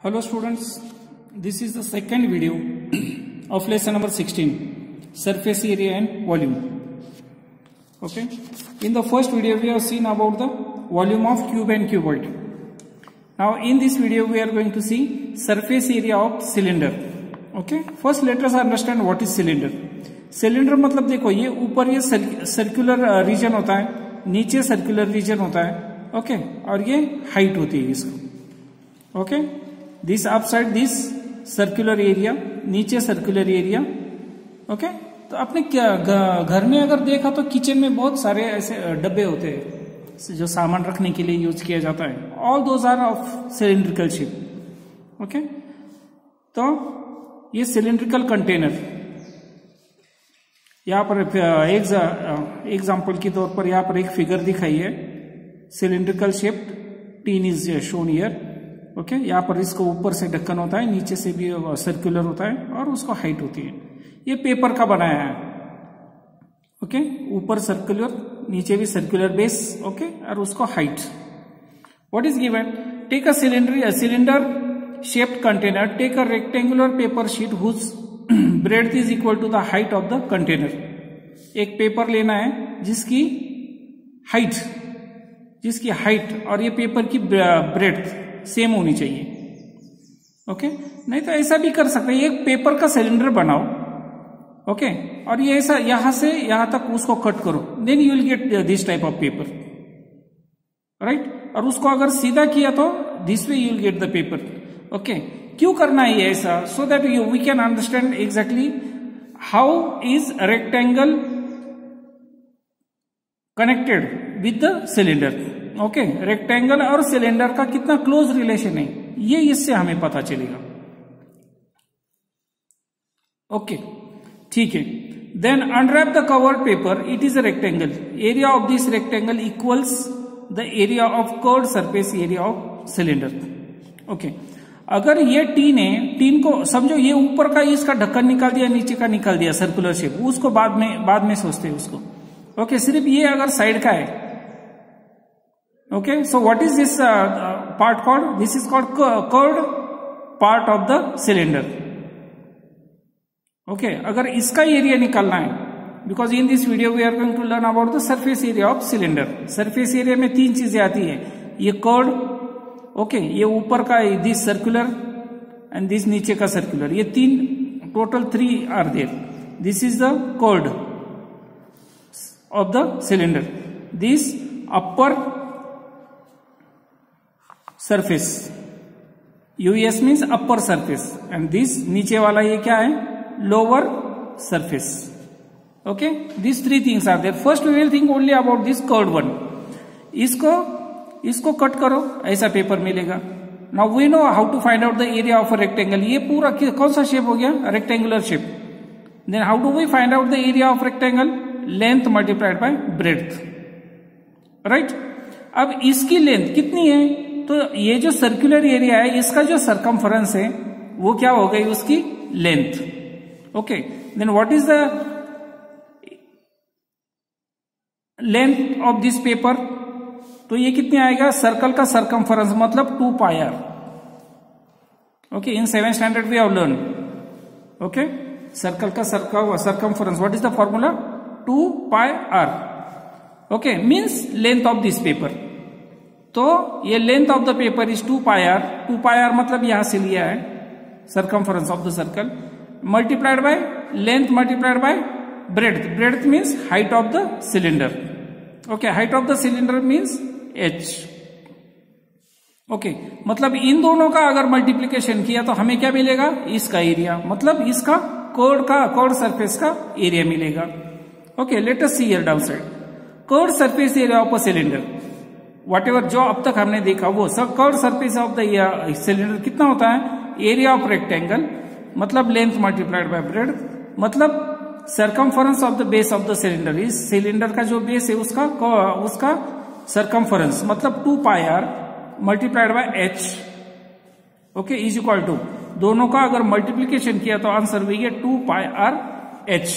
Hello students, this is the second video of lesson number 16, surface area and volume. Okay, in the first video we have seen about the volume of cube and cuboid. Now in this video we are going to see surface area of cylinder. Okay, first let us understand what is cylinder. Cylinder मतलब देखो ये ऊपर ये circular region होता है, नीचे circular region होता है. ओके, और ये हाइट होती है इसको. Okay, this upside this circular area, नीचे सर्कुलर एरिया. ओके, तो आपने क्या घर में अगर देखा तो किचन में बहुत सारे ऐसे डब्बे होते हैं जो सामान रखने के लिए यूज किया जाता है. All those are of cylindrical shape. Okay, तो ये सिलिंड्रिकल कंटेनर, यहाँ पर एग्जाम्पल के तौर पर यहाँ पर एक फिगर दिखाई है. Cylindrical shaped tin is shown here. Okay, यहाँ पर इसको ऊपर से ढक्कन होता है, नीचे से भी सर्कुलर होता है और उसको हाइट होती है. ये पेपर का बनाया है. ओके, ऊपर सर्कुलर, नीचे भी सर्कुलर बेस. ओके, और उसको height. What is given? Take a cylinder shaped container, take a rectangular paper sheet whose breadth is equal to the height of the container. एक पेपर लेना है जिसकी हाइट और ये पेपर की ब्रेड्थ सेम होनी चाहिए. ओके, नहीं तो ऐसा भी कर सकते हैं, एक पेपर का सिलेंडर बनाओ. ओके, और ये ऐसा यहां से यहां तक उसको कट करो, then you will get this type of paper. Right, और उसको अगर सीधा किया तो this way you will get the paper. Okay, क्यों करना है ये ऐसा? So that we can understand exactly how is rectangle connected with the cylinder. Okay, rectangle और सिलेंडर का कितना क्लोज रिलेशन है, ये इससे हमें पता चलेगा. ओके, ठीक है. Then unwrap the covered paper, it is a rectangle. Area of this rectangle equals the area of curved surface area of cylinder. Okay, अगर ये टीन है, टीन को समझो ये ऊपर का इसका ढक्कन निकाल दिया, नीचे का निकाल दिया सर्कुलर शेप, उसको बाद में सोचते हैं उसको. ओके, सिर्फ ये अगर साइड का है. Okay, so what is this part called? This is called curved part of the cylinder. Okay, अगर इसका एरिया निकालना है, because in this video we are going to learn about the surface area of cylinder. Surface area में तीन चीजें आती है. ये curved, okay, ये ऊपर का this circular and this नीचे का circular. ये तीन, total 3 are there. This is the curved of the cylinder. This upper surface, US means upper surface, and this नीचे वाला ये क्या है? Lower surface. Okay, this 3 things are there. First we will think only about this curved one. इसको cut करो, ऐसा paper मिलेगा. Now we know how to find out the area of a rectangle. ये पूरा कौन सा शेप हो गया? Rectangular shape. Then how do we find out the area of rectangle? Length multiplied by breadth. Right, अब इसकी length कितनी है? तो ये जो सर्कुलर एरिया है, इसका जो सरकमफरेंस है वो क्या हो गई? उसकी length. Okay, then what is the length of this paper? तो ये कितने आएगा? सर्कल का सरकमफरेंस मतलब 2 pi r. Okay, in 7th standard we have learn. Okay, circle का circumference, what is the formula? 2 pi r. Okay, means length of this paper. तो ये length of the paper is 2 pi r. 2 pi r मतलब यहां से लिया है, circumference of the circle, multiplied by length multiplied by breadth. Breadth means height of the cylinder. Okay, height of the cylinder means h. Okay, मतलब इन दोनों का अगर multiplication किया तो हमें क्या मिलेगा? इसका एरिया, मतलब इसका कर्व्ड सरफेस का एरिया मिलेगा. Okay, late us see here down side. Curved surface area of a cylinder, whatever जो अब तक हमने देखा वो सब curved surface of the cylinder कितना होता है? एरिया ऑफ रेक्टेंगल मतलब लेंथ मल्टीप्लाइड बाय ब्रेड्थ, मतलब circumference of the base of the cylinder. इस सिलेंडर का जो बेस है उसका सरकमफरेंस मतलब 2 pi r multiplied by h. Okay, is equal to, दोनों का अगर मल्टीप्लीकेशन किया तो आंसर भी है 2 pi r h.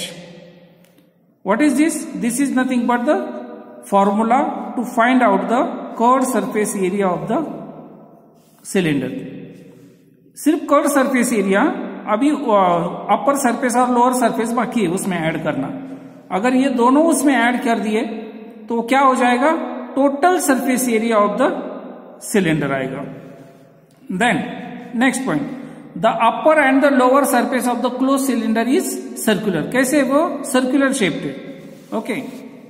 What is this? This is nothing but the formula to find out the curved surface area of the cylinder. सिर्फ curve surface area, अभी upper surface और लोअर सरफेस बाकी है उसमें ऐड करना। अगर ये दोनों उसमें ऐड कर दिए तो क्या हो जाएगा, total surface area of the cylinder आएगा। Then next point, the upper and the lower surface of the close cylinder is circular. कैसे, वो सर्कुलर शेप्ड है। ओके,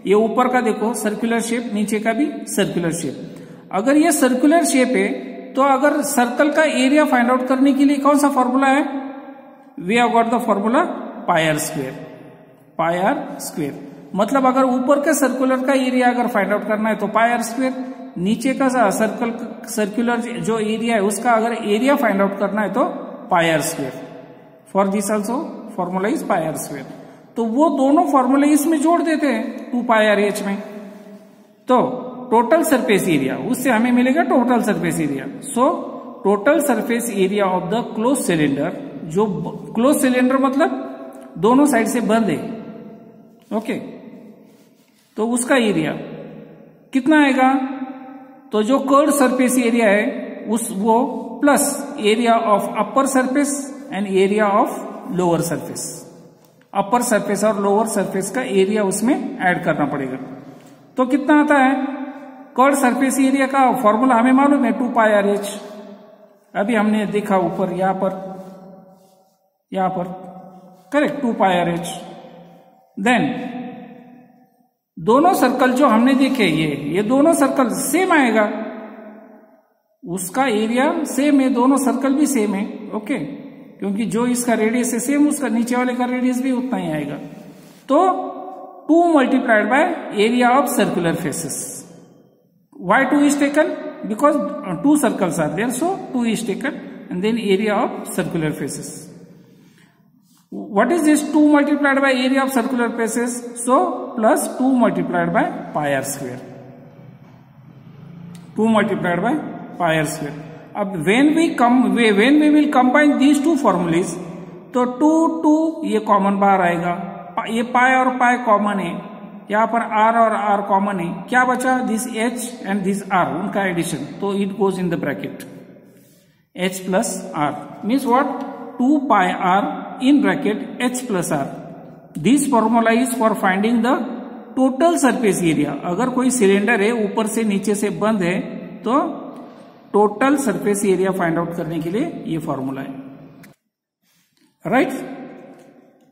ये ऊपर का देखो सर्कुलर शेप, नीचे का भी सर्कुलर शेप। अगर ये सर्कुलर शेप है तो अगर सर्कल का एरिया फाइंड आउट करने के लिए कौन सा फॉर्मूला है, we have got the formula pi r square. Pi r square मतलब अगर ऊपर के सर्कुलर का एरिया अगर फाइंड आउट करना है तो पाई आर स्क्वायर, नीचे का सर्कुलर जो एरिया है उसका अगर एरिया फाइंड आउट करना है तो pi r square. For this also formula is pi r square. तो वो दोनों फॉर्मूले इसमें जोड़ देते हैं 2 पाई आर एच में, तो टोटल सरफेस एरिया, उससे हमें मिलेगा total surface area. So total surface area of the close cylinder, जो क्लोज सिलेंडर मतलब दोनों साइड से बंद है, ओके, तो उसका एरिया कितना आएगा, तो जो कर्व सरफेस एरिया है वो plus area of upper surface and area of lower surface. Upper surface और लोअर सरफेस का एरिया उसमें ऐड करना पड़ेगा। तो कितना आता है, कर्व सरफेस एरिया का फॉर्मूला हमें मालूम है 2 पाई आर एच। अभी हमने देखा ऊपर यहां पर correct 2 pi r H. Then दोनों सर्कल जो हमने देखे ये दोनों सर्कल सेम आएगा, उसका एरिया सेम है, दोनों सर्कल भी सेम है, ओके, क्योंकि जो इसका रेडियस है सेम उसका नीचे वाले का रेडियस भी उतना ही आएगा। तो 2 multiplied by area of circular faces. Why 2 is taken? Because 2 circles are there, so 2 is taken, and then area of circular faces. What is this 2 multiplied by area of circular faces? So plus 2 multiplied by pi r square. 2 multiplied by pi r square. अब when we will combine these two formulas, तो 2 ये common बाहर आएगा, ये पाई और pi common है, यहाँ पर r और r कॉमन है, क्या बचा, this h and this r, उनका एडिशन, तो it goes in the bracket h plus r means what, 2 pi r in bracket h plus r. This formula is for finding the total surface area. अगर कोई cylinder है ऊपर से नीचे से बंद है तो total surface area find out करने के लिए ये फॉर्मूला है, right.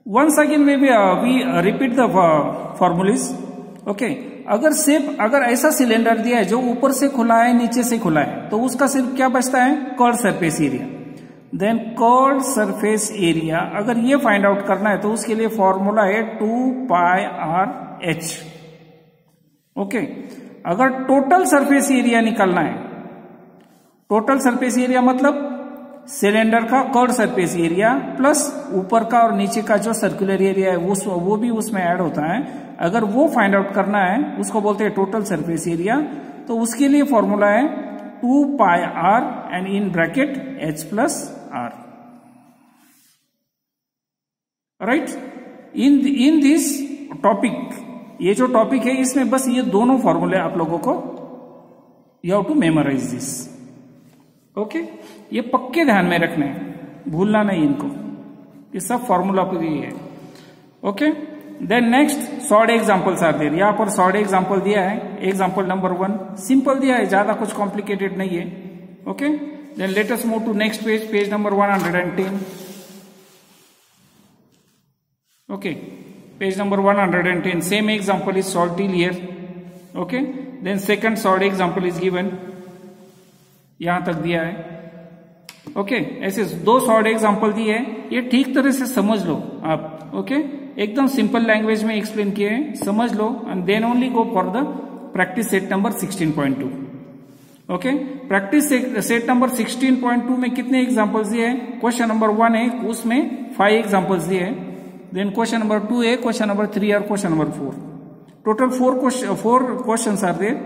Once again we repeat the formulae, okay. अगर ऐसा सिलेंडर दिया है जो ऊपर से खुला है नीचे से खुला है तो उसका सिर्फ क्या बचता है, curve surface area. Then curve surface area अगर ये फाइंड आउट करना है तो उसके लिए फॉर्मूला है 2 पाई आर एच, ओके। अगर टोटल सरफेस एरिया निकालना है, टोटल सरफेस एरिया मतलब सिलेंडर का कर्व सरफेस एरिया प्लस ऊपर का और नीचे का जो सर्कुलर एरिया है वो भी उसमें ऐड होता है। अगर वो फाइंड आउट करना है उसको बोलते हैं टोटल सरफेस एरिया, तो उसके लिए फॉर्मूला है 2 pi r and in bracket h plus r, right. In this topic, ये जो टॉपिक है इसमें बस ये दोनों फॉर्मूले आप लोगों को you have to memorise this, okay. ये पक्के ध्यान में रखने हैं, भूलना नहीं इनको, ये सब फॉर्मूला पर ही है, okay. Then next sort examples are there. यहां पर सॉर्ट एग्जांपल दिया है, एग्जांपल नंबर 1 सिंपल दिया है, ज्यादा कुछ कॉम्प्लिकेटेड नहीं है, okay. Then let us move to next page, page number 110, okay. Page number 110, same example is solved till here, okay. Then second sort example is given, यहां तक दिया है, ओके। ऐसे 2 सॉर्ट एग्जांपल दिए हैं, ये ठीक तरह से समझ लो आप, ओके। एकदम सिंपल लैंग्वेज में एक्सप्लेन किए हैं, समझ लो, and then only go for the practice set number 16.2, okay. Practice set number 16.2 में कितने एग्जांपल्स दिए हैं, क्वेश्चन नंबर 1 है उसमें 5 एग्जांपल्स दिए हैं, देन क्वेश्चन नंबर 2 है, क्वेश्चन नंबर 3 और question number 4, total 4 questions are there,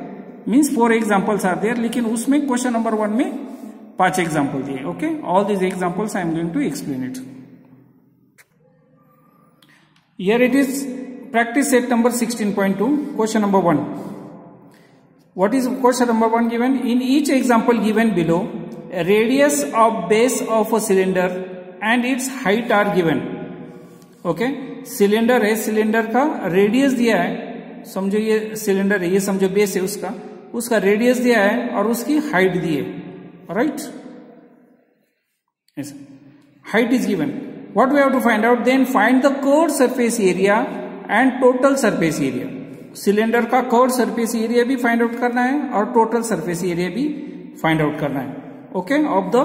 means 4 examples are there, लेकिन उसमें क्वेश्चन नंबर 1 में 5 एग्जांपल दिए, okay. All these examples I am going to explain it. Here it is practice set number 16.2, question number 1. What is question number 1 given? In each example given below, radius of base of a cylinder and its height are given. Okay, cylinder है, cylinder का radius दिया है, समझो ये cylinder है, ये समझो base है उसका रेडियस दिया है और उसकी हाइट दी है, right? Height is given. What we have to find out? Then find the curved surface area and total surface area. Cylinder का कर्व्ड सरफेस एरिया भी फाइंड आउट करना है और टोटल सरफेस एरिया भी फाइंड आउट करना है. Okay, of the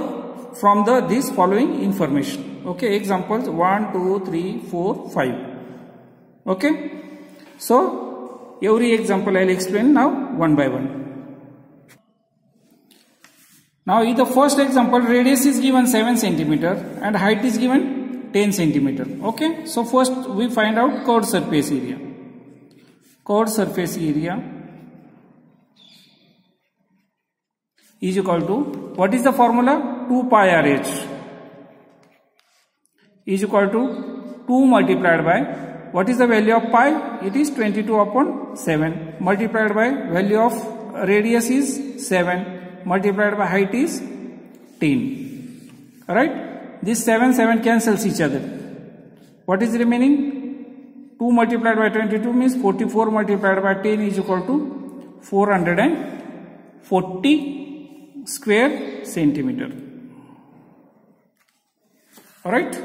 from the this following information. Okay, examples 1, 2, 3, 4, 5. Okay, so every example I'll explain now one by one. Now in the first example, radius is given 7 centimeter and height is given 10 centimeter. Okay, so first we find out curved surface area. Curved surface area is equal to, what is the formula? 2 pi RH is equal to 2 multiplied by, what is the value of pi? It is 22 upon 7 multiplied by value of radius is 7 multiplied by height is 10. Alright, this 7 cancels each other. What is remaining? 2 multiplied by 22 means 44 multiplied by 10 is equal to 440 square centimeter. Alright,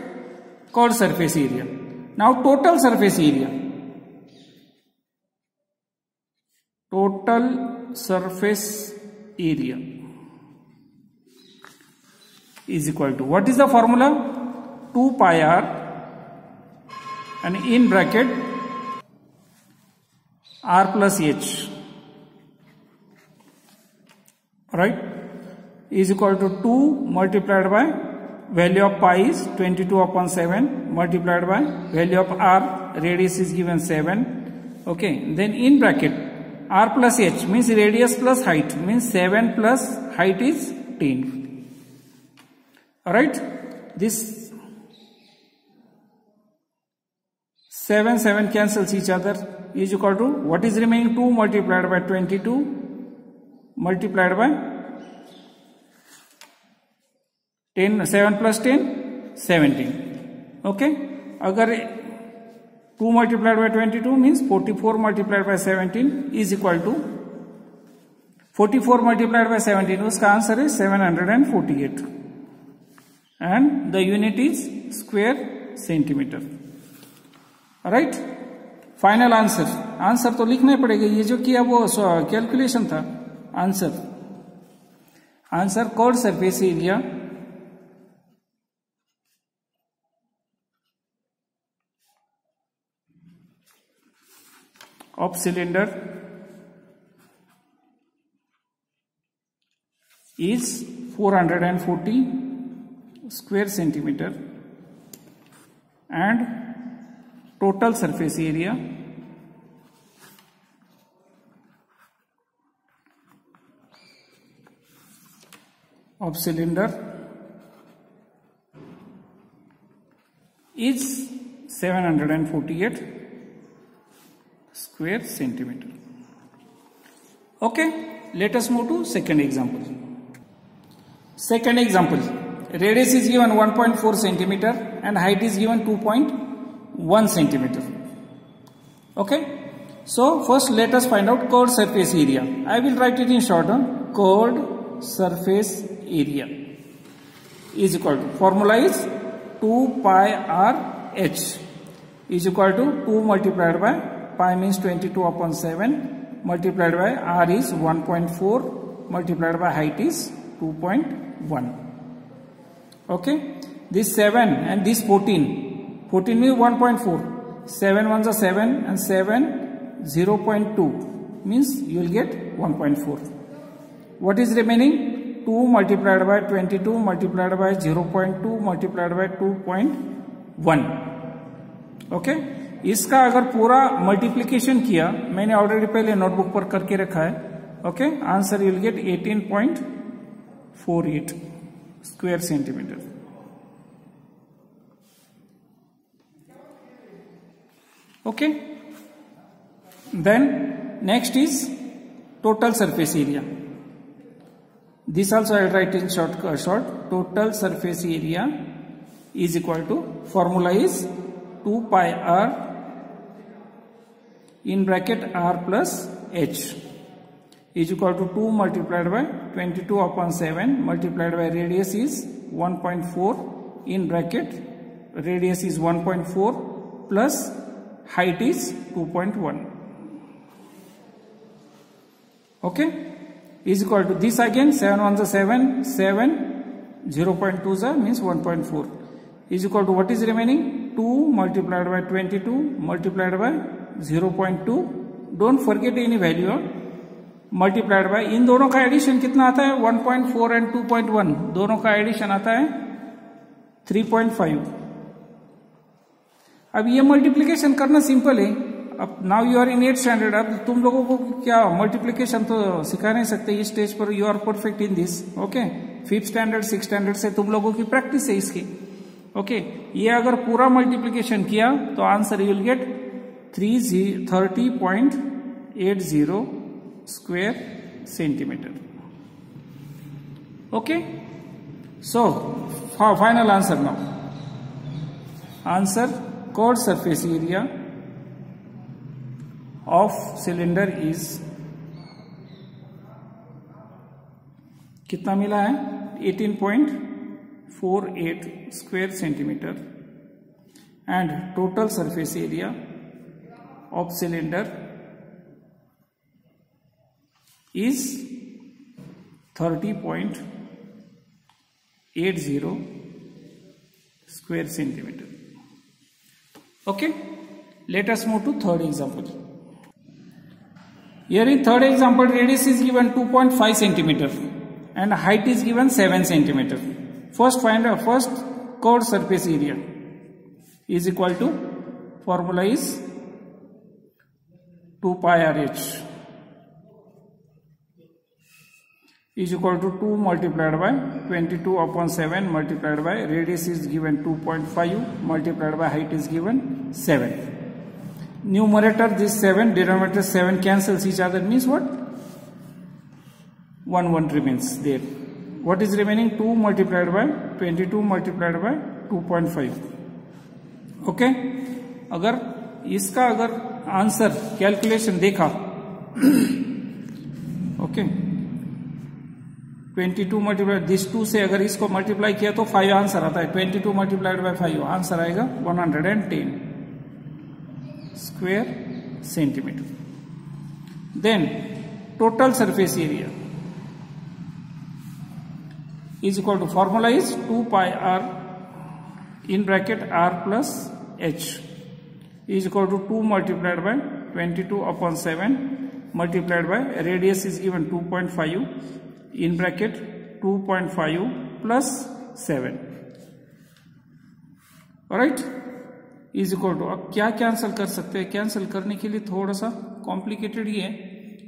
curved surface area. Now total surface area. Total surface area is equal to, what is the formula? 2 pi r and in bracket r plus h, right, is equal to 2 multiplied by value of pi is 22 upon 7 multiplied by value of r, radius is given 7. Okay, then in bracket r plus h means radius plus height, means 7 plus height is 10. Alright, this 7 cancels each other, is equal to, what is remaining? 2 multiplied by 22 multiplied by 10, 7 plus 10, 17. Okay, अगर 2 multiplied by 22 means 44 multiplied by 17 is equal to 44 multiplied by 17, उसका answer है 748 and the unit is square centimeter. Right, final answer. Answer तो लिखना ही पड़ेगा, ये जो किया वो कैलकुलेशन था. Answer curved surface area of cylinder is 440 square centimeter and total surface area of cylinder is 748 square centimeter. Okay, let us move to second example. Second example, radius is given 1.4 centimeter and height is given 2.1 centimeter. Okay, so first let us find out curved surface area. I will write it in short. Curved surface area is equal to, formula is 2 pi r h is equal to 2 multiplied by, pi means 22 upon 7 multiplied by r is 1.4 multiplied by height is 2.1. Okay, this 7 and this 14 means 1.4, 7 ones are 7 and 7 0.2 means you will get 1.4. What is remaining? 2 multiplied by 22 multiplied by 0.2 multiplied by 2.1. Okay, इसका अगर पूरा multiplication किया, मैंने already पहले notebook पर करके रखा है. Okay, answer you will get 18.48 square centimetre. Okay, then next is total surface area. This also I'll write in short. Total surface area is equal to, formula is 2 pi r in bracket r plus h is equal to 2 multiplied by 22 upon 7 multiplied by radius is 1.4 in bracket radius is 1.4 plus height is 2.1. Okay, is equal to this again, 7 1 is 7, 0.2 is means 1.4 is equal to what is remaining, 2 multiplied by 22 multiplied by 0.2, don't forget any value, multiplied by, इन दोनों का addition कितना आता है, 1.4 and 2.1 दोनों का addition आता है 3.5. अब ये मल्टीप्लिकेशन करना सिंपल है. अब now you are in 8th standard, अब तुम लोगों को क्या मल्टीप्लिकेशन तो सिखा नहीं सकते इस स्टेज पर, you are perfect in this. Okay, 5th standard 6th standard से तुम लोगों की प्रैक्टिस है इसकी. ओके, ये अगर पूरा मल्टीप्लिकेशन किया तो answer you will gate 30.80 square centimetre. Okay, so final answer now. Answer, chord surface area of cylinder is कितना मिला है, 18.48 square centimetre, and total surface area of cylinder is 30.80 square centimeter. Okay, let us move to third example. Here in third example, radius is given 2.5 centimeter and height is given 7 centimeter. First find a first chord surface area is equal to, formula is 2 pi rh is equal to 2 multiplied by 22 upon 7 multiplied by radius is given 2.5 multiplied by height is given 7. Numerator this 7, denominator 7 cancels each other, means what? 1 remains there. What is remaining? 2 multiplied by 22 multiplied by 2.5. Okay, अगर इसका अगर answer calculation देखा, okay, 22 multiply this 2 से अगर इसको multiply किया तो 5 answer आता है. 22 मल्टीप्लाइड बाय 5 आंसर आएगा 110 square centimetre. Then total surface area is equal to, formula is 2 pi r in bracket r plus h is equal to 2 multiplied by 22 upon 7 multiplied by radius is given 2.5 in bracket 2.5 plus 7. Alright, is equal to, अब क्या cancel कर सकते हैं, cancel करने के लिए थोड़ा सा कॉम्प्लिकेटेड ही है.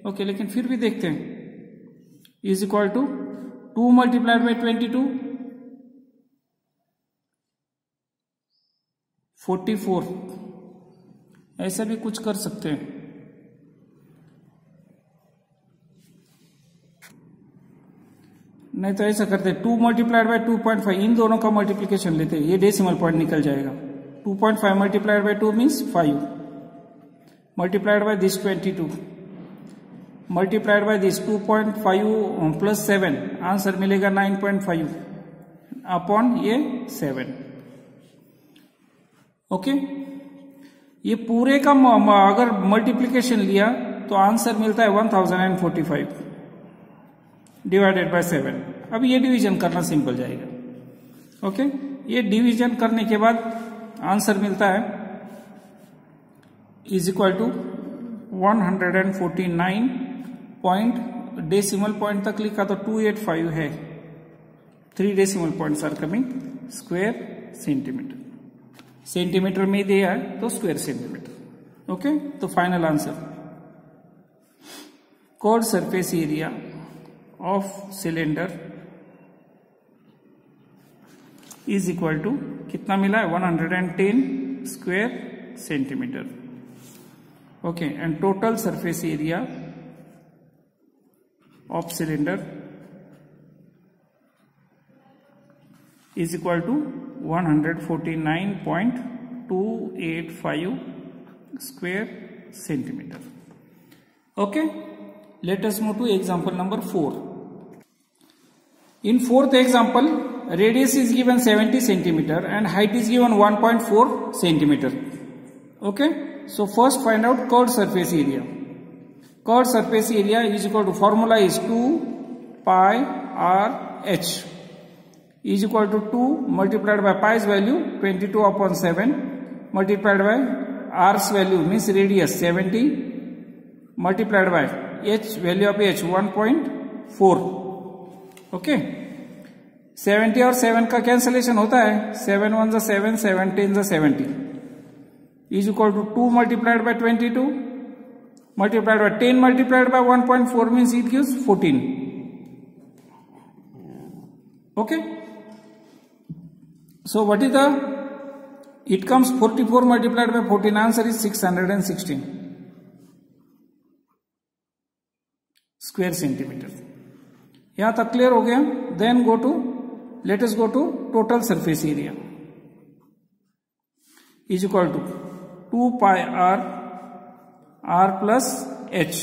ओके, लेकिन फिर भी देखते हैं. Is equal to 2 multiplied by 22 44, ऐसा भी कुछ कर सकते हैं. नहीं तो ऐसा करते, 2 मल्टीप्लाइड बाय 2.5, इन दोनों का मल्टीप्लिकेशन लेते हैं, ये डेसिमल पॉइंट निकल जाएगा. 2.5 multiplied by 2 means 5 multiplied by this 22 multiplied by this 2.5 plus 7 answer मिलेगा 9.5 अपॉन ये 7. ओके, ये पूरे का अगर मल्टीप्लिकेशन लिया तो आंसर मिलता है 1045 डिवाइडेड बाय 7. अब ये डिवीजन करना सिंपल जाएगा. ओके, ये डिवीजन करने के बाद आंसर मिलता है is equal to 149 point, decimal point तक लिखा तो 285 है, 3 decimal points are coming square centimetre. Centimetre में दिया है तो स्क्वायर सेंटीमीटर. ओके, तो final answer, chord surface area of cylinder is equal to, कितना मिला है, 110 square centimetre. Okay, and total surface area of cylinder is equal to 149.285 square centimeter. Okay, let us move to example number 4. In fourth example, radius is given 70 centimeter and height is given 1.4 centimeter. Okay, so first find out curved surface area. Curved surface area is equal to, formula is 2 pi r h is equal to 2 multiplied by pi's value 22 upon 7 multiplied by r's value means radius 70 multiplied by h value of h 1.4. Okay 70 और 7 का cancellation होता है, 7 1 जा 7, 17 जा 70 is equal to 2 multiplied by 22 multiplied by 10 multiplied by 1.4 means it gives 14. Okay, so what is the, it comes 44 multiplied by 14, answer is 616 square centimeter. यहां तक clear हो गया. Then go to, let us go to total surface area is equal to 2 pi r plus h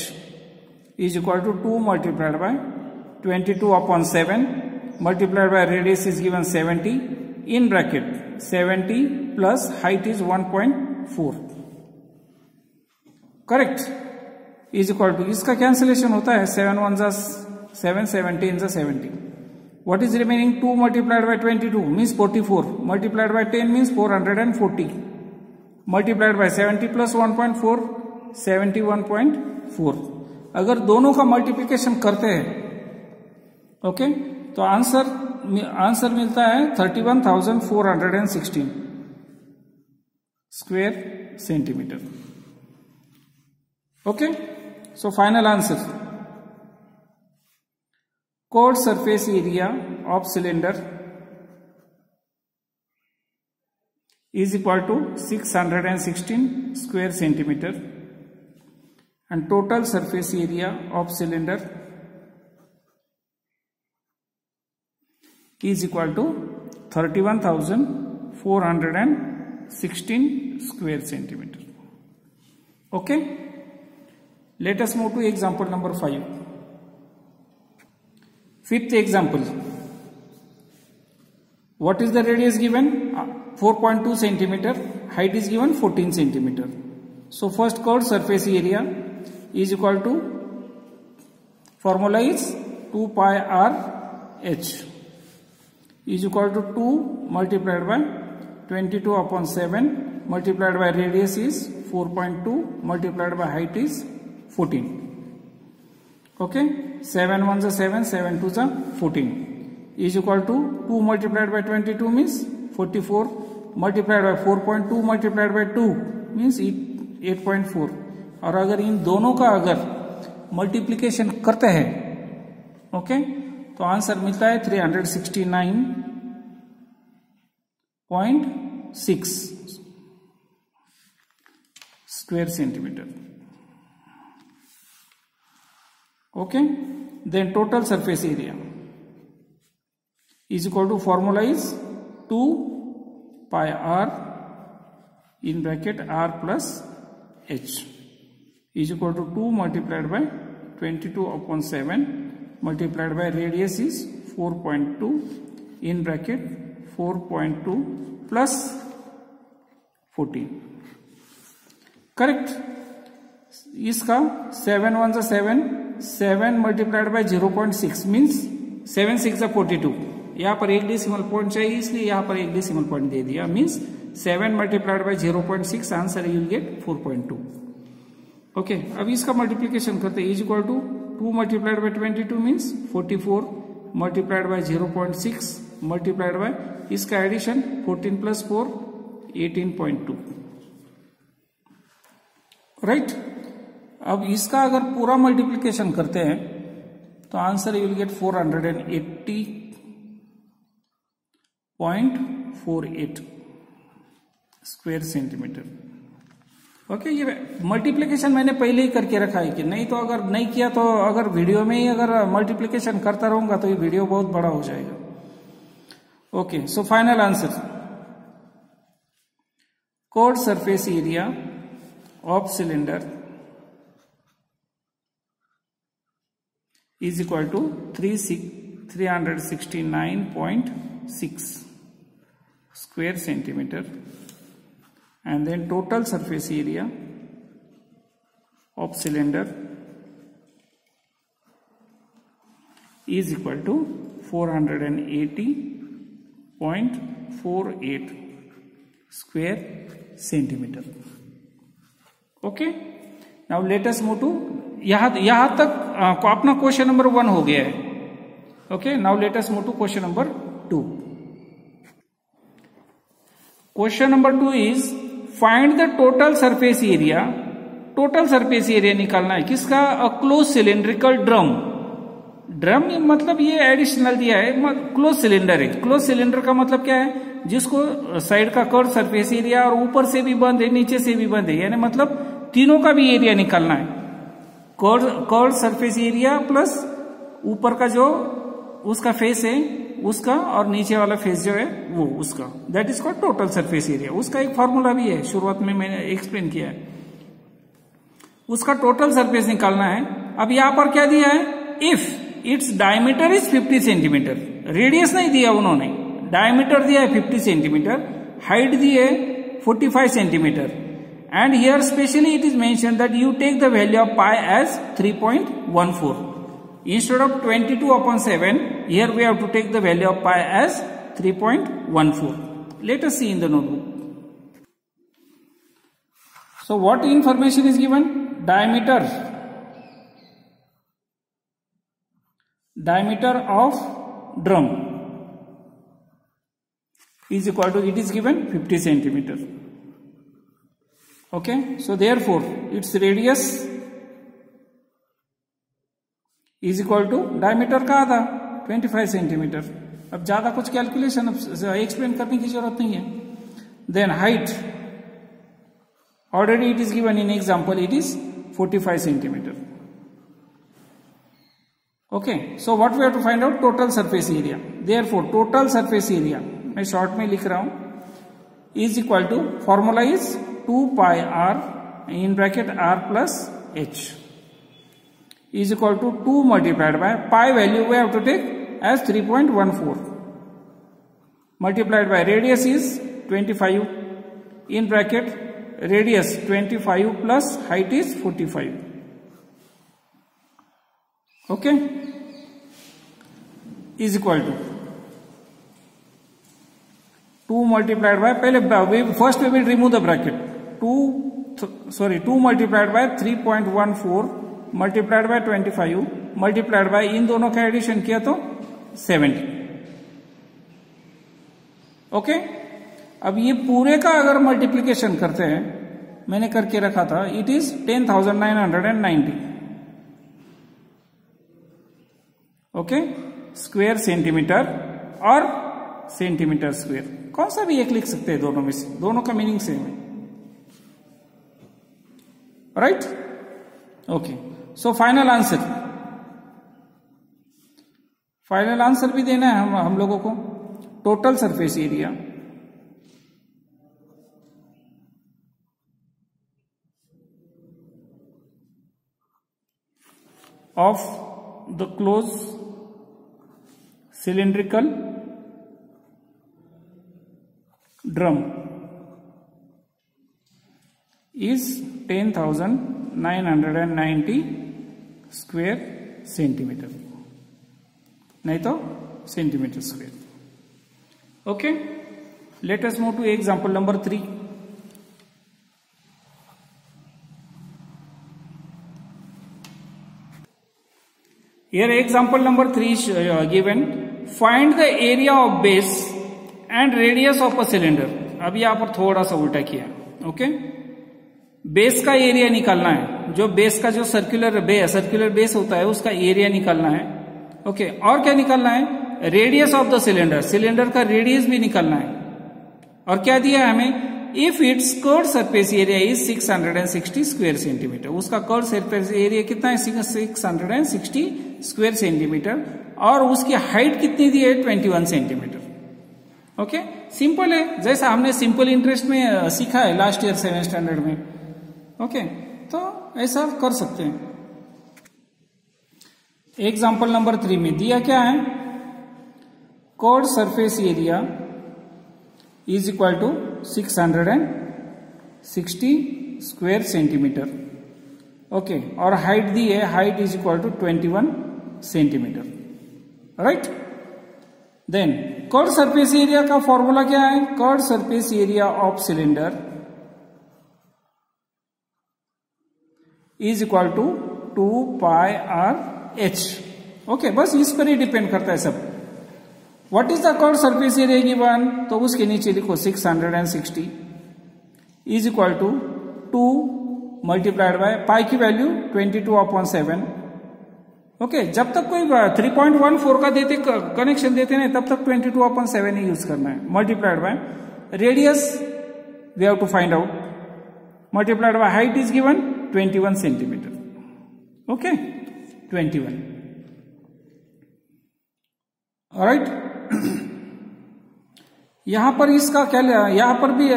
is equal to 2 multiplied by 22 upon 7 multiplied by radius is given 70 in bracket 70 plus height is 1.4. Correct, is equal to, इसका cancellation होता है 7 1 जा 7, 17 जा 70. What is remaining? 2 multiplied by 22 means 44 multiplied by 10 means 440 multiplied by 70 plus 1.4 71.4. अगर दोनों का multiplication करते हैं ओके तो आंसर मिलता है 31,416 square centimetre. Okay, so final answer, curved surface area of cylinder is equal to 616 square centimeter and total surface area of cylinder is equal to 31,416 square centimeter. Okay, let us move to example number 5. Fifth example, what is the radius given? 4.2 centimeter, height is given 14 centimeter. So first curved surface area is equal to, formula is 2 pi r h is equal to 2 multiplied by 22 upon 7 multiplied by radius is 4.2 multiplied by height is 14. Okay, 7 1 is 7, 7 2 is 14 is equal to 2 multiplied by 22 means 44 multiplied by 4.2 multiplied by 2 means 8.4. और अगर इन दोनों का अगर multiplication करते हैं okay तो answer मिलता है 369.6 square centimetre. Okay, then total surface area is equal to, formula is 2 pi r in bracket r plus h is equal to 2 multiplied by 22 upon 7 multiplied by radius is 4.2 in bracket 4.2 plus 14. Correct, इसका 7 1 जा 7, 7 multiplied by 0.6 means 7 6 जा 42. यहाँ पर एक decimal point चाहिए इसलिए यहाँ पर एक डेसिमल पॉइंट दे दिया means 7 multiplied by 0.6 answer you will get 4.2. Okay, अब इसका मल्टीप्लीकेशन करते हैं is equal to 2 multiplied by 22 means 44 multiplied by 0.6 multiplied by इसका एडिशन 14 plus 4 18.2. राइट, अब इसका अगर पूरा मल्टीप्लिकेशन करते हैं तो answer you will get 480.48 square centimetre. Okay, ये मल्टीप्लिकेशन मैंने पहले ही करके रखा है कि नहीं तो अगर नहीं किया तो अगर वीडियो में ही अगर मल्टीप्लिकेशन करता रहूंगा तो ये वीडियो बहुत बड़ा हो जाएगा. Okay, so final answer. Chord surface area of cylinder is equal to 369.6 square centimeter, and then total surface area of cylinder is equal to 480.48 square centimeter. Okay, now let us move to यहां तक अपना question number 1 हो गया है. Okay, now let us move to question number 2. Question number 2 is find the total surface area. Total surface area निकालना है किसका? A close cylindrical drum. Drum मतलब ये एडिशनल दिया है, क्लोज सिलेंडर है. क्लोज सिलेंडर का मतलब क्या है? जिसको साइड का कर्व सरफेस एरिया और ऊपर से भी बंद है, नीचे से भी बंद है, यानी मतलब तीनों का भी एरिया निकालना है. कर्व सरफेस एरिया प्लस ऊपर का जो उसका फेस है उसका, और नीचे वाला फेस जो है वो उसका, that is called total surface area. उसका एक फॉर्मूला भी है, शुरुआत में मैंने एक्सप्लेन किया है. उसका टोटल सरफेस निकालना है. अब यहां पर क्या दिया है? If its diameter is 50 centimetre. Radius नहीं दिया उन्होंने, डायमीटर दिया है 50 सेंटीमीटर, हाइट दी है 45 centimetre, and here specially it is mentioned that you take the value of pi as 3.14 instead of 22/7. Here we have to take the value of pi as 3.14. Let us see in the notebook. So what information is given? Diameter of drum is equal to, it is given 50 centimeter. Okay, so therefore its radius is equal to, diameter का आधा 25 centimetre. अब ज्यादा कुछ calculation explain करने की जरूरत नहीं है. Then height already it is given in example, it is 45 centimetre. Okay, so what we have to find out? Total surface area. Therefore total surface area मैं शॉर्ट में लिख रहा हूं, is equal to, formula is 2 pi r in bracket r plus h is equal to 2 multiplied by pi value we have to take as 3.14 multiplied by radius is 25 in bracket radius 25 plus height is 45. Okay, is equal to 2 multiplied by, पहले first we will remove the bracket. 2 multiplied by 3.14 multiplied by 25 multiplied by, इन दोनों का addition किया तो 70. Okay, अब ये पूरे का अगर मल्टीप्लीकेशन करते हैं, मैंने करके रखा था, it is 10,990. Okay, square centimetre और सेंटीमीटर स्क्वायर, कौन सा भी एक लिख सकते हैं दोनों में से, दोनों का मीनिंग सेम है. Right? Okay, so final answer भी देना है हम लोगों को. Total surface area of the close cylindrical drum is 10,990 square centimetre, नहीं तो centimetre square. Okay, late us move two example number 3. Here example number 3 is given. Find the area of base and radius of a cylinder. अब यहां पर थोड़ा सा उल्टा किया. Okay, base का एरिया निकालना है, जो बेस का जो सर्कुलर बेस होता है उसका एरिया निकालना है. ओके, और क्या निकालना है? Radius of the cylinder, cylinder का रेडियस भी निकालना है. और क्या दिया है हमें? If it's curve surface area is 660 square centimetre. उसका कर्व सरफेस एरिया कितना है? 660 स्क्वायर सेंटीमीटर. और उसकी हाइट कितनी दी है? 21 सेंटीमीटर. ओके, सिंपल है, जैसा हमने सिंपल इंटरेस्ट में सीखा है लास्ट ईयर 7th स्टैंडर्ड में। ओके, तो ऐसा कर सकते हैं। एग्जाम्पल नंबर 3 में दिया क्या है, curved surface area is equal to 660 square centimetre. Okay, और हाइट दी है, height is equal to 21 centimetre, right. Then curved surface area का फॉर्मूला क्या है, curved surface area of cylinder is equal to 2 pi r h. Okay, बस इस पर ही डिपेंड करता है सब। What is the curved surface area given, तो उसके नीचे लिखो 660 is equal to 2 multiplied by pi की वैल्यू 22/7। ओके, जब तक कोई 3.14 का कनेक्शन देते हैं तब तक 22/7 ही यूज करना है, multiplied by radius we have to find out, multiplied by height is given 21 centimetre. Okay, 21, alright. यहां पर इसका क्या, यहां पर भी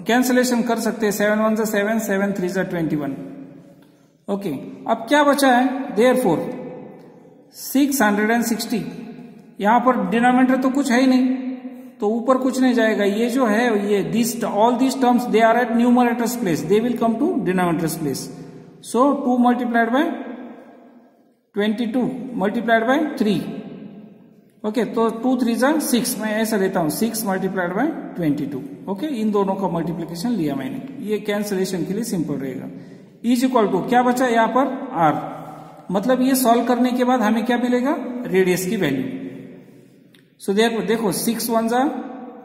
कैंसिलेशन कर सकते हैं, 7 1 7, 7 3 21। ओके, अब क्या बचा है, देयरफॉर 660, यहां पर डिनोमिनेटर तो कुछ है ही नहीं, तो ऊपर कुछ नहीं जाएगा, ये जो है ये this all this terms they are at numerators place, they will come to denominators place. So 2 multiplied by 22 multiplied by 3। Okay, तो 2 3 जा 6, मैं ऐसा लेता हूं 6 मल्टीप्लाइड बाय 22। ओके, इन दोनों का मल्टीप्लीकेशन लिया मैंने, ये कैंसिलेशन के लिए सिंपल रहेगा। इज इक्वल टू क्या बचा यहाँ पर, आर, मतलब ये सॉल्व करने के बाद हमें क्या मिलेगा, रेडियस की वैल्यू। सो देखो 6 1 जा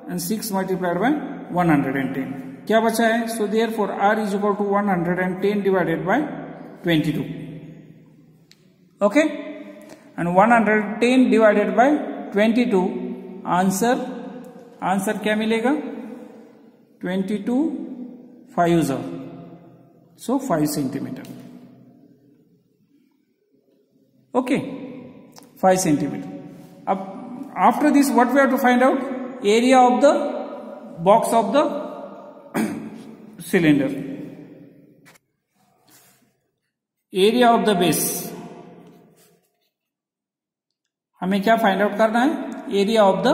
एंड 6 मल्टीप्लाइड बाय 110, क्या बचा है, so therefore r is equal to 110 divided by 22। Okay, and 110 divided by 22, answer क्या मिलेगा, 22 5 जा, सो 5 सेंटीमीटर। Okay, 5 centimetre. अब after this what we have to find out, area of the box of the cylinder, area of the base, हमें क्या find out करना है, area of the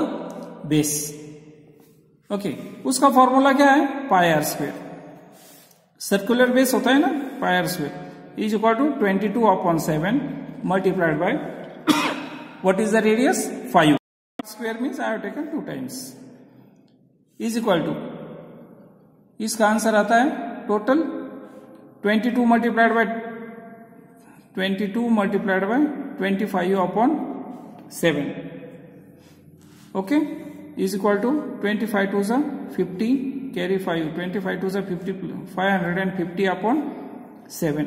base. Okay, उसका formula क्या है, pi r square, circular base होता है ना, pi r square is equal to 22/7 multiplied by what is the radius 5 square means I have taken 2 times, is equal to, इसका आंसर आता है total 22 multiplied by 25/7। Okay, is equal to 25 2 जा 50, carry 5, 25 2 जा 50, 550/7।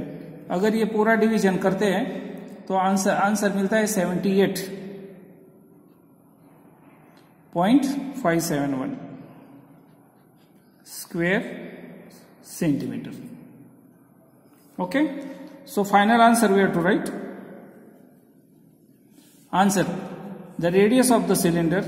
अगर ये पूरा डिवीजन करते हैं तो आंसर मिलता है 78.571 square centimetre. Okay, so final answer we have to write, answer the radius of the cylinder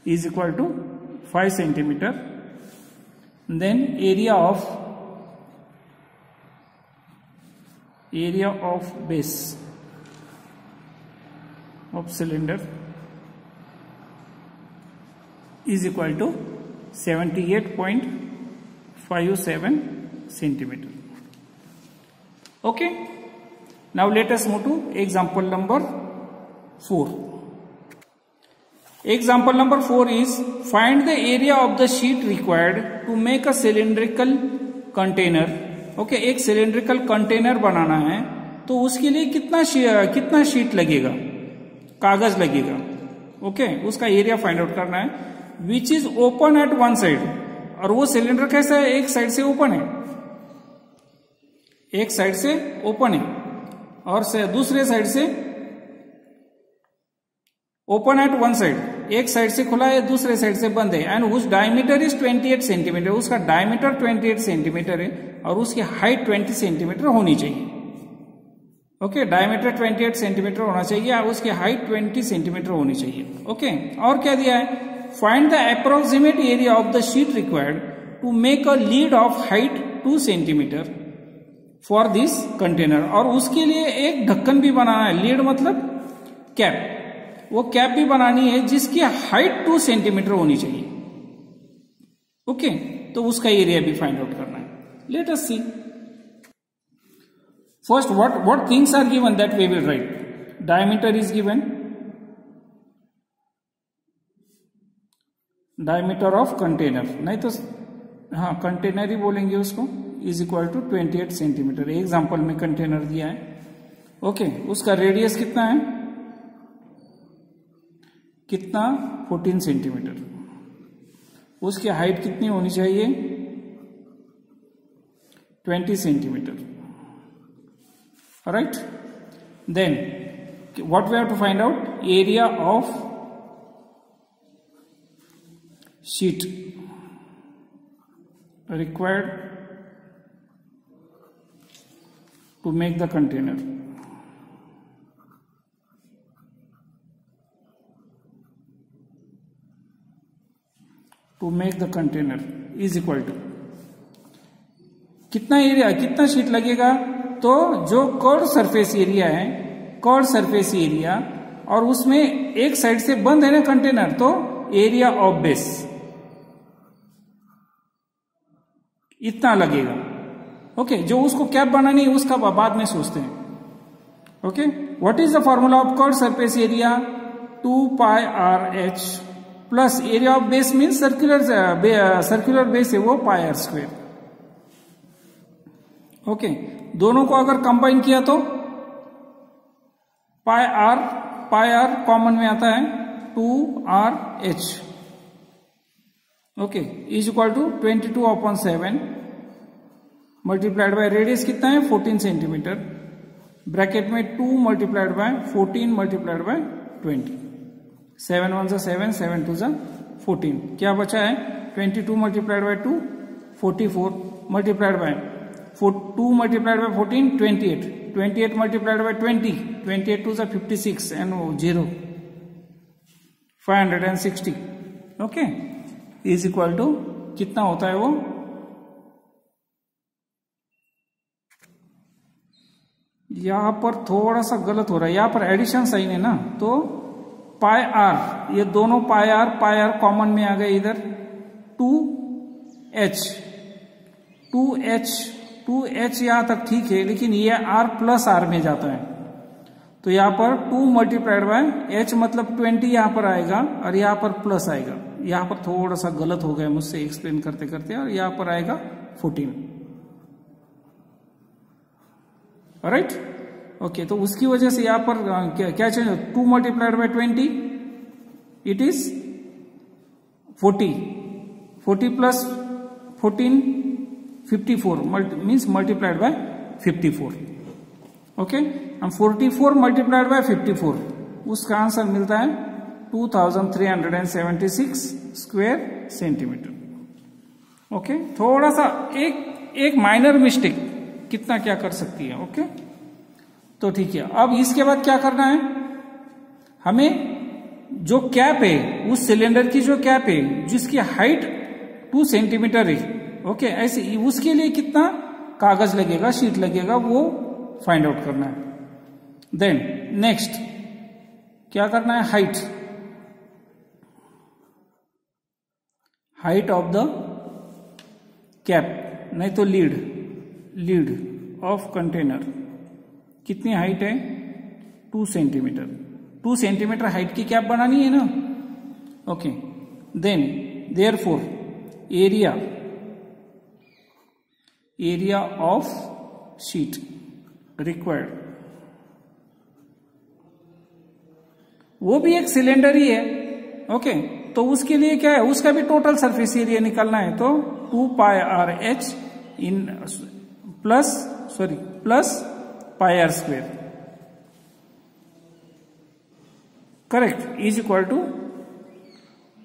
is equal to 5 centimeter, then area of base of cylinder is equal to 78.57 centimeter. Okay, now let us move to example number 4. Example number 4 is find the area of the sheet required to make a cylindrical container. Okay, एक cylindrical container बनाना है तो उसके लिए कितना sheet लगेगा, कागज लगेगा। Okay, उसका एरिया फाइंड आउट करना है, which is open at one side, और वो सिलेंडर कैसा है, एक साइड से ओपन है, एक साइड से ओपन है और दूसरे साइड से ओपन एट वन साइड। एक साइड से खुला है, दूसरे साइड से बंद है, एंड उस डायमीटर इज 28 सेंटीमीटर, उसका डायमीटर 28 सेंटीमीटर है और उसकी हाइट 20 सेंटीमीटर होनी चाहिए। ओके, डायमीटर 28 सेंटीमीटर होना चाहिए और उसकी हाइट 20 सेंटीमीटर होनी चाहिए। ओके, और क्या दिया है, find the approximate area of the sheet required to make a lid of height 2 centimetre for this container, और उसके लिए एक ढक्कन भी बनाना है, लीड मतलब कैप, वो कैप भी बनानी है जिसकी हाइट 2 सेंटीमीटर होनी चाहिए। ओके, तो उसका एरिया भी फाइंड आउट करना है। Let us see first what things are given that we will write. Diameter is given, diameter of container, नहीं तो हाँ कंटेनर ही बोलेंगे उसको, is equal to 28 centimetre, example में कंटेनर दिया है। ओके, उसका रेडियस कितना है, कितना 14 सेंटीमीटर, उसकी हाइट कितनी होनी चाहिए 20 centimetre. Right, then what we have to find out, area of sheet required to make the container. To make the container is equal to कितना एरिया, कितना शीट लगेगा, तो जो कर्व सरफेस एरिया है, कर्व सरफेस एरिया, और उसमें एक side से बंद है ना कंटेनर, तो एरिया ऑफ बेस इतना लगेगा। ओके, जो उसको कैप बनानी है उसका बाद में सोचते हैं। Okay, what is the formula of curve surface area, 2 pi r H plus area of base means circular base है वो पाई आर स्क्वायर। ओके, दोनों को अगर कंबाइन किया तो पाई आर कॉमन में आता है 2RH। Okay, is equal to 22/7 multiplied by radius कितना है 14 सेंटीमीटर, ब्रैकेट में 2 मल्टीप्लाइड बाय 14 मल्टीप्लाइड बाय 20, 7 1 जा 7, 7 2 जा 14, क्या बचा है 22 multiplied by 2 44 multiplied by 2 multiplied by 14 28, 28 multiplied by 20, 28 2 जा 56 and 0 560। Okay, is equal to कितना होता है वो, यहां पर थोड़ा सा गलत हो रहा है, यहां पर एडिशन साइन है ना, तो पाई आर, ये दोनों पाई आर कॉमन में आ गए इधर, 2h यहां तक ठीक है, लेकिन ये आर प्लस आर में जाता है, तो यहां पर 2 मल्टीप्लाइड बाय h मतलब 20 यहां पर आएगा और यहां पर प्लस आएगा, यहां पर थोड़ा सा गलत हो गया मुझसे एक्सप्लेन करते करते, और यहां पर आएगा 14। राइट, ओके, तो उसकी वजह से यहां पर क्या change, 2 multiplied by 20 it is 40 plus 14 54 means multiplied by 54। Okay, हम 44 मल्टीप्लाइड बाय 54, उसका आंसर मिलता है 2376 स्क्वायर सेंटीमीटर। ओके, थोड़ा सा एक माइनर मिस्टेक कितना क्या कर सकती है। ओके, तो ठीक है, अब इसके बाद क्या करना है, हमें जो कैप है, उस सिलेंडर की जो कैप है जिसकी हाइट 2 सेंटीमीटर है, ओके, ऐसे उसके लिए कितना कागज लगेगा, शीट लगेगा, वो फाइंड आउट करना है। देन नेक्स्ट क्या करना है, हाइट ऑफ द कैप, नहीं तो लीड ऑफ कंटेनर, कितनी हाइट है 2 सेंटीमीटर, 2 सेंटीमीटर हाइट की कैप बनानी है ना। Okay, then therefore area of sheet required, वो भी एक सिलेंडर ही है। ओके, तो उसके लिए क्या है, उसका भी टोटल सरफेस एरिया निकालना है, तो 2 pi r h in plus pi r square, correct, is equal to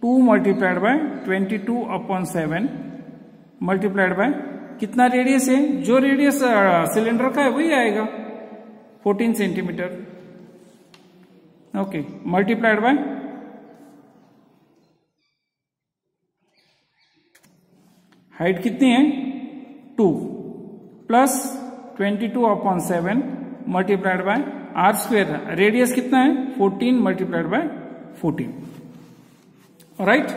2 multiplied by 22/7 multiplied by कितना रेडियस है, जो रेडियस सिलेंडर का है वही आएगा 14 centimetre. Okay, multiplied by height कितनी है 2 plus 22/7 multiplied by r square, radius कितना है 14 मल्टीप्लाइड बाय 14। राइट,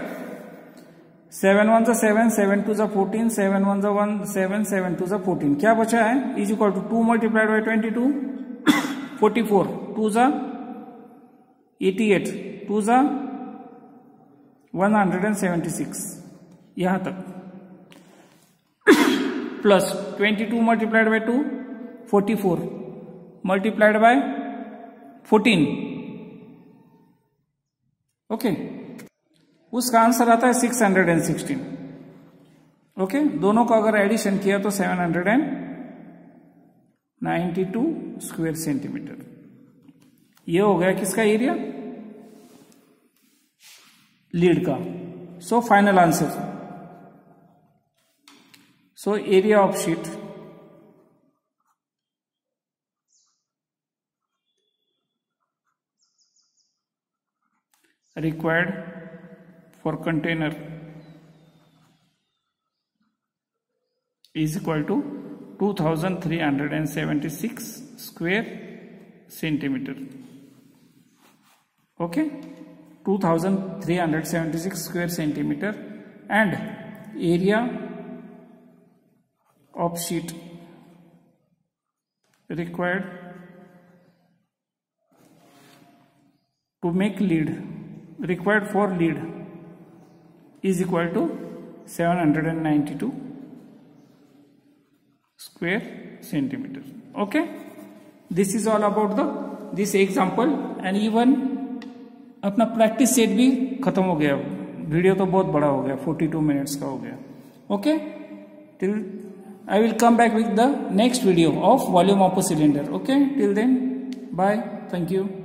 7 1 जा 7, 7 2 जा 14, 7 1 जा 1 7, 7 2 जा 14, क्या बचा है is equal to 2 multiplied by 22 44, 2 जा 88, 2 जा 176, यहां तक, plus 22 multiplied by 2 44 multiplied by 14। Okay, उसका आंसर आता है 616। ओके, दोनों का अगर एडिशन किया तो 792 स्क्वायर सेंटीमीटर। ये हो गया किसका एरिया, लीड का। सो final answer, so area of sheet required for container is equal to 2376 square centimeter. Okay, 2376 square centimeter, and area of sheet required to make lead, required for lead, is equal to 792 square centimeter. Okay, this is all about this example, and even अपना practice set भी खत्म हो गया। Video तो बहुत बड़ा हो गया, 42 मिनट्स का हो गया। Okay, till I will come back with the next video of volume of a cylinder. Okay, till then, bye, thank you.